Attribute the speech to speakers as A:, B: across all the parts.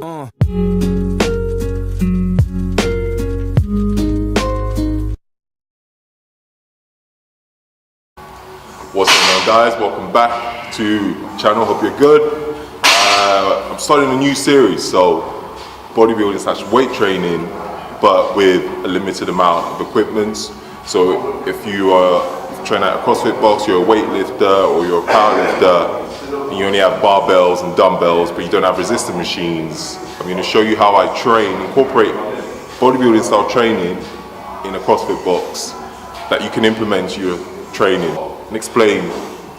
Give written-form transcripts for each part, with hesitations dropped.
A: What's going on, guys? Welcome back to the channel. Hope you're good. I'm starting a new series, so bodybuilding / weight training, but with a limited amount of equipment. So if you train at a CrossFit box, you're a weightlifter or you're a powerlifter, and you only have barbells and dumbbells, but you don't have resistance machines, I'm going to show you how I incorporate bodybuilding style training in a CrossFit box that you can implement to your training and explain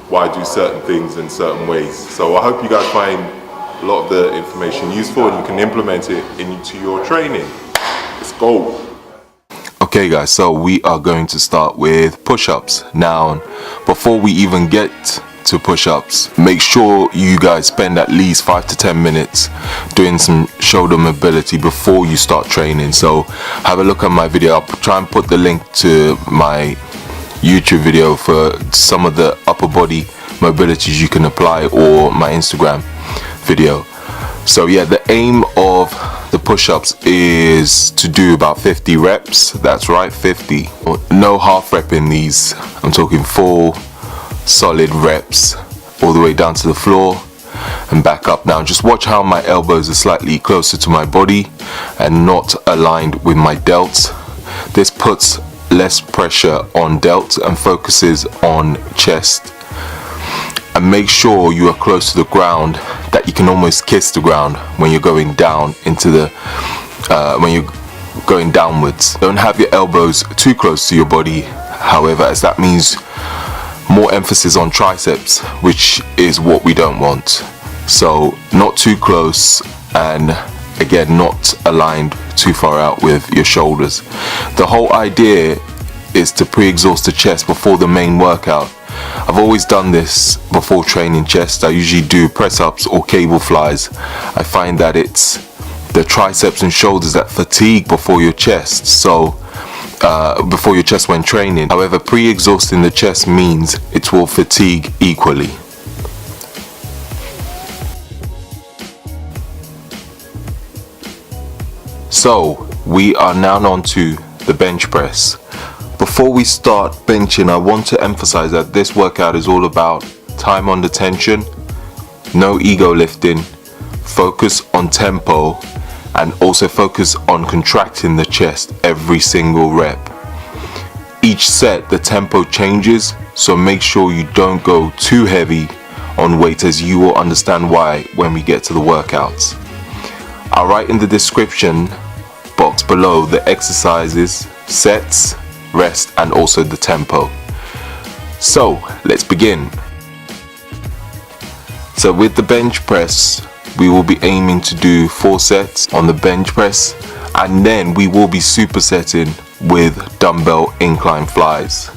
A: why I do certain things in certain ways. So I hope you guys find a lot of the information useful and you can implement it into your training. Let's go. Okay guys, so we are going to start with push-ups. Now, before we even get to push-ups, make sure you guys spend at least 5 to 10 minutes doing some shoulder mobility before you start training. So have a look at my video. I'll try and put the link to my YouTube video for some of the upper body mobilities you can apply, or my Instagram video. So yeah, the aim of the push-ups is to do about 50 reps. That's right, 50. No half rep in these. I'm talking full solid reps all the way down to the floor and back up. Now just watch how my elbows are slightly closer to my body and not aligned with my delts. This puts less pressure on delts and focuses on chest. And make sure you are close to the ground, that you can almost kiss the ground when you're going down into the when you're going downwards. Don't have your elbows too close to your body, however, as that means more emphasis on triceps, which is what we don't want. So not too close, and again not aligned too far out with your shoulders. The whole idea is to pre-exhaust the chest before the main workout. I've always done this before training chest. I usually do press-ups or cable flies. I find that it's the triceps and shoulders that fatigue before your chest, so before your chest when training. However, pre-exhausting the chest means it will fatigue equally. So we are now on to the bench press. Before we start benching, I want to emphasize that this workout is all about time under tension, no ego lifting, focus on tempo, and also focus on contracting the chest every single rep. Each set the tempo changes, so make sure you don't go too heavy on weight, as you will understand why when we get to the workouts. I'll write in the description box below the exercises, sets, rest, and also the tempo. So let's begin. So with the bench press, we will be aiming to do 4 sets on the bench press, and then we will be supersetting with dumbbell incline flies.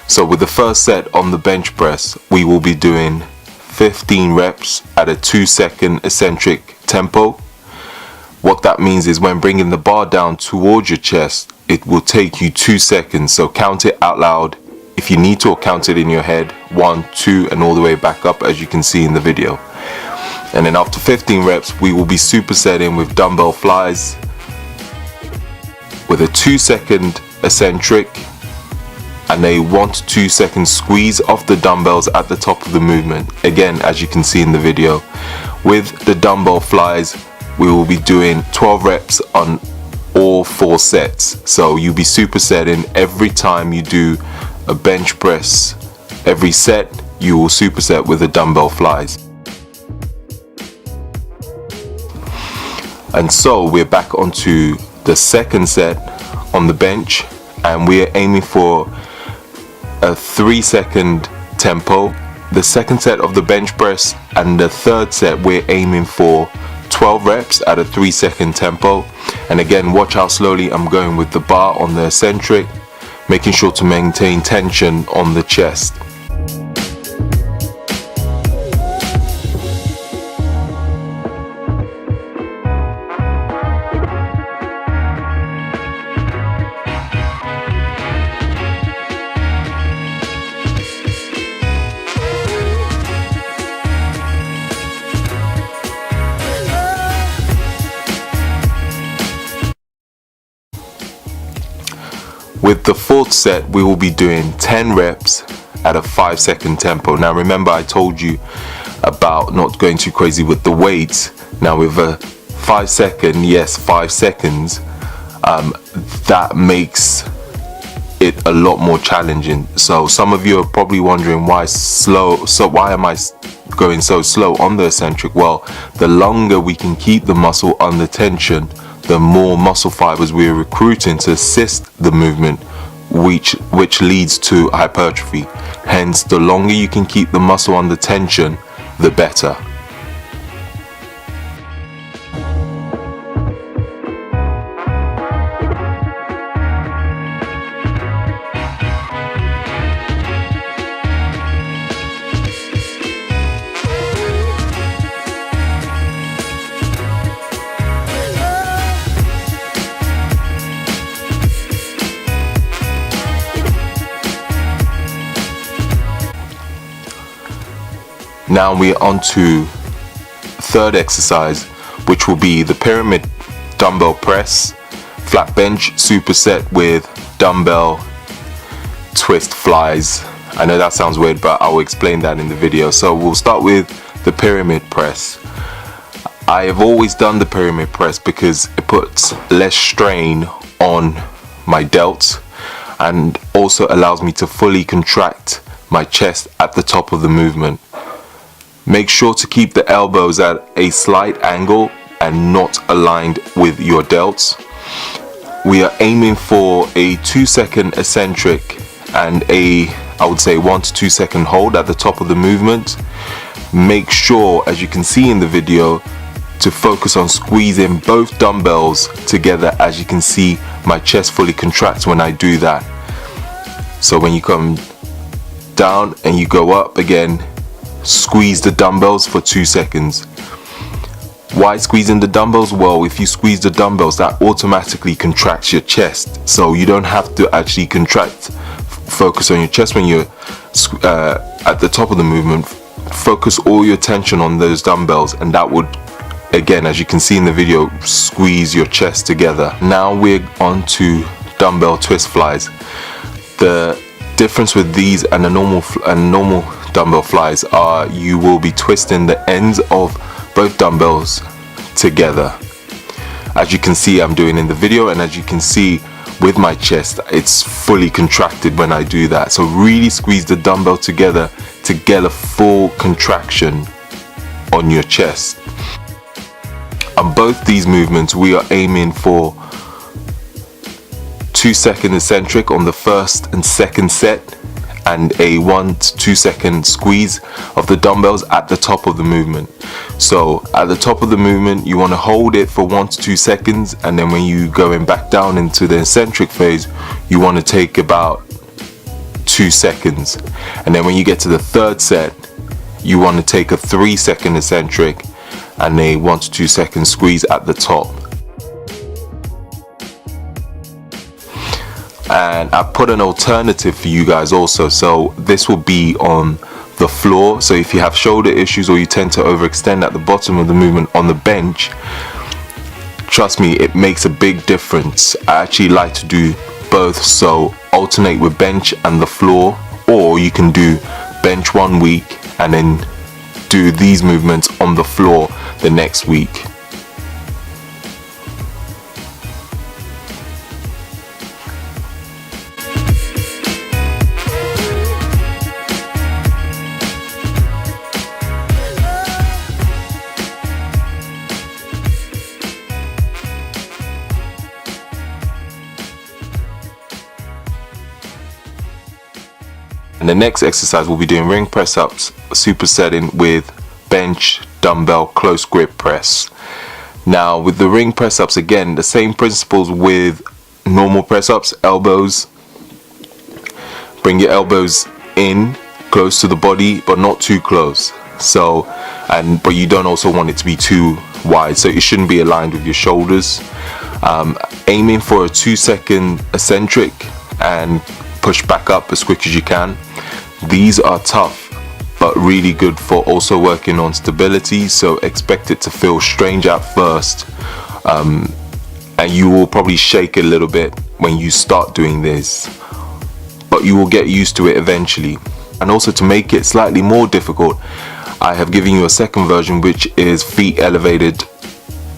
A: So with the first set on the bench press, we will be doing 15 reps at a 2-second eccentric tempo. What that means is when bringing the bar down towards your chest, it will take you 2 seconds. So count it out loud if you need to, or count it in your head, 1, 2, and all the way back up, as you can see in the video. And then after 15 reps, we will be supersetting with dumbbell flies with a 2-second eccentric and a 1 to 2 second squeeze off the dumbbells at the top of the movement. Again, as you can see in the video, with the dumbbell flies, we will be doing 12 reps on all 4 sets. So you'll be supersetting every time you do a bench press. Every set you will superset with the dumbbell flies. And so we're back onto the second set on the bench, and we're aiming for a 3-second tempo. The second set of the bench press and the third set, we're aiming for 12 reps at a 3-second tempo. And again, watch how slowly I'm going with the bar on the eccentric, making sure to maintain tension on the chest. With the fourth set, we will be doing 10 reps at a 5-second tempo. Now remember, I told you about not going too crazy with the weights. Now with a 5-second, yes, 5 seconds, that makes it a lot more challenging. So some of you are probably wondering why am I going so slow on the eccentric? Well, the longer we can keep the muscle under tension, the more muscle fibers we're recruiting to assist the movement, which leads to hypertrophy. Hence, the longer you can keep the muscle under tension, the better. Now we're on to third exercise, which will be the pyramid dumbbell press, flat bench superset with dumbbell twist flies. I know that sounds weird, but I'll explain that in the video. So we'll start with the pyramid press. I have always done the pyramid press because it puts less strain on my delts and also allows me to fully contract my chest at the top of the movement. Make sure to keep the elbows at a slight angle and not aligned with your delts. We are aiming for a 2-second eccentric and I would say 1 to 2 second hold at the top of the movement. Make sure, as you can see in the video, to focus on squeezing both dumbbells together. As you can see, my chest fully contracts when I do that. So when you come down and you go up again, squeeze the dumbbells for 2 seconds. Why squeezing the dumbbells? Well, if you squeeze the dumbbells, that automatically contracts your chest, so you don't have to actually focus on your chest when you're at the top of the movement. Focus all your attention on those dumbbells, and that would, again, as you can see in the video, squeeze your chest together. Now we're on to dumbbell twist flies. The difference with these and a normal dumbbell flies are you will be twisting the ends of both dumbbells together, as you can see I'm doing in the video, and as you can see with my chest, it's fully contracted when I do that. So really squeeze the dumbbell together to get a full contraction on your chest. On both these movements, we are aiming for 2-second eccentric on the first and second set, and a 1 to 2 second squeeze of the dumbbells at the top of the movement. So at the top of the movement, you want to hold it for 1 to 2 seconds, and then when you going back down into the eccentric phase, you want to take about 2 seconds. And then when you get to the third set, you want to take a 3-second eccentric and a 1 to 2 second squeeze at the top. And I put an alternative for you guys also, so this will be on the floor. So if you have shoulder issues or you tend to overextend at the bottom of the movement on the bench, trust me, it makes a big difference. I actually like to do both, so alternate with bench and the floor, or you can do bench 1 week and then do these movements on the floor the next week. And the next exercise, we'll be doing ring press ups, supersetting with bench dumbbell close grip press. Now with the ring press ups, again, the same principles with normal press ups. Elbows, bring your elbows in close to the body but not too close. So, but you don't also want it to be too wide, so it shouldn't be aligned with your shoulders. Aiming for a 2-second eccentric and push back up as quick as you can. These are tough but really good for also working on stability, so expect it to feel strange at first, and you will probably shake a little bit when you start doing this, but you will get used to it eventually. And also, to make it slightly more difficult, I have given you a second version, which is feet elevated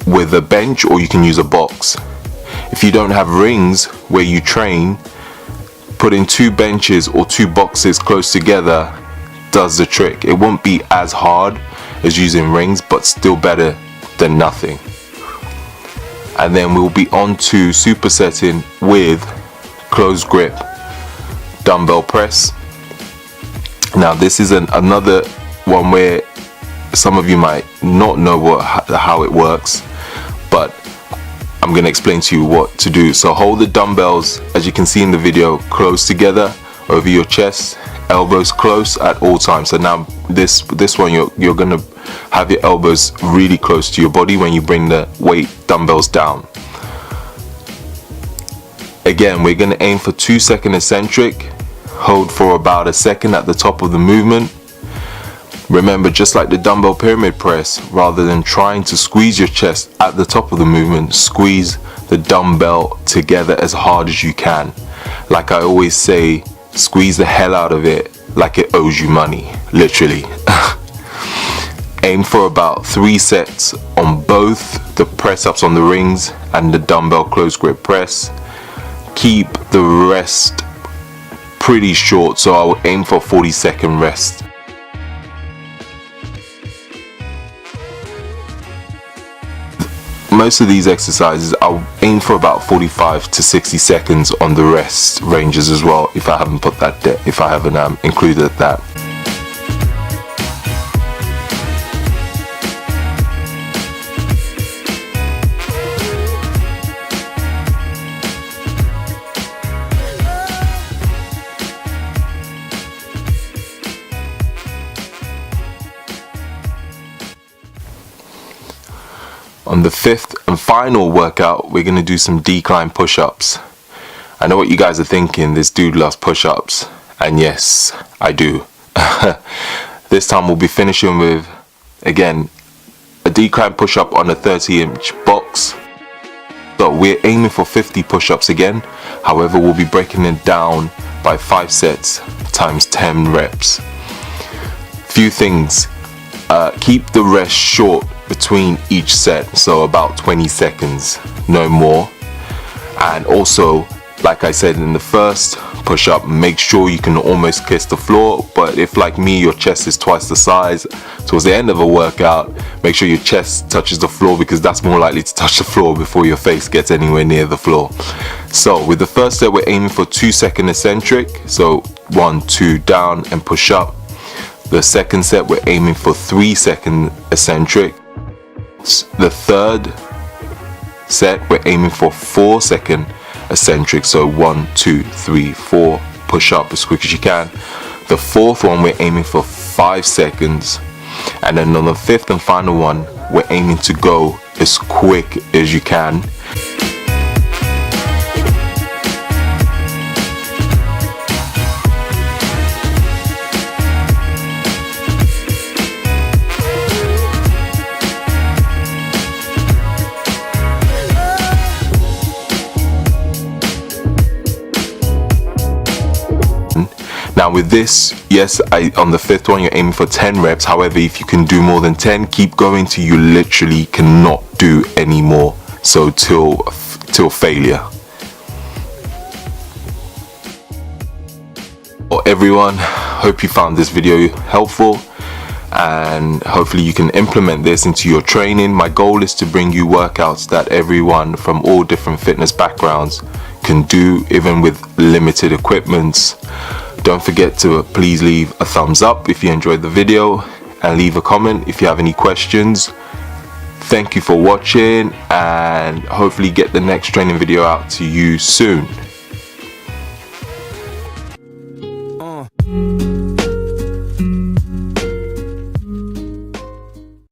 A: with a bench, or you can use a box. If you don't have rings where you train, putting 2 benches or 2 boxes close together does the trick. It won't be as hard as using rings, but still better than nothing. And then we'll be on to supersetting with closed grip dumbbell press. Now this is another one where some of you might not know how it works, but I'm going to explain to you what to do. So hold the dumbbells, as you can see in the video, close together over your chest, elbows close at all times. So now this one, you're going to have your elbows really close to your body when you bring the weight dumbbells down. Again, we're going to aim for 2-second eccentric. Hold for about a second at the top of the movement. Remember, just like the dumbbell pyramid press, rather than trying to squeeze your chest at the top of the movement, squeeze the dumbbell together as hard as you can. Like I always say, squeeze the hell out of it like it owes you money, literally. Aim for about 3 sets on both the press ups on the rings and the dumbbell close grip press. Keep the rest pretty short, so I will aim for 40-second rest. Most of these exercises I'll aim for about 45 to 60 seconds on the rest ranges as well, if I haven't put that if I haven't included that. On the 5th and final workout, we're going to do some decline push-ups. I know what you guys are thinking, this dude loves push-ups. And yes, I do. This time we'll be finishing with, again, a decline push-up on a 30-inch box. So we're aiming for 50 push-ups again. However, we'll be breaking it down by 5 sets times 10 reps. Few things. Keep the rest short between each set, so about 20 seconds, no more. And also, like I said in the first push-up, make sure you can almost kiss the floor. But if, like me, your chest is twice the size, towards the end of a workout, make sure your chest touches the floor, because that's more likely to touch the floor before your face gets anywhere near the floor. So with the first set, we're aiming for 2-second eccentric, so 1, 2 down and push up. The second set, we're aiming for 3-second eccentric. The third set, we're aiming for 4-second eccentric, so 1, 2, 3, 4, push up as quick as you can. The fourth one, we're aiming for 5 seconds, and then on the 5th and final one, we're aiming to go as quick as you can. Now with this, yes, on the 5th one, you're aiming for 10 reps. However, if you can do more than 10, keep going till you literally cannot do any more. So till failure. Well, everyone, hope you found this video helpful, and hopefully you can implement this into your training. My goal is to bring you workouts that everyone from all different fitness backgrounds can do, even with limited equipment. Don't forget to please leave a thumbs up if you enjoyed the video, and leave a comment if you have any questions. Thank you for watching, and hopefully get the next training video out to you soon.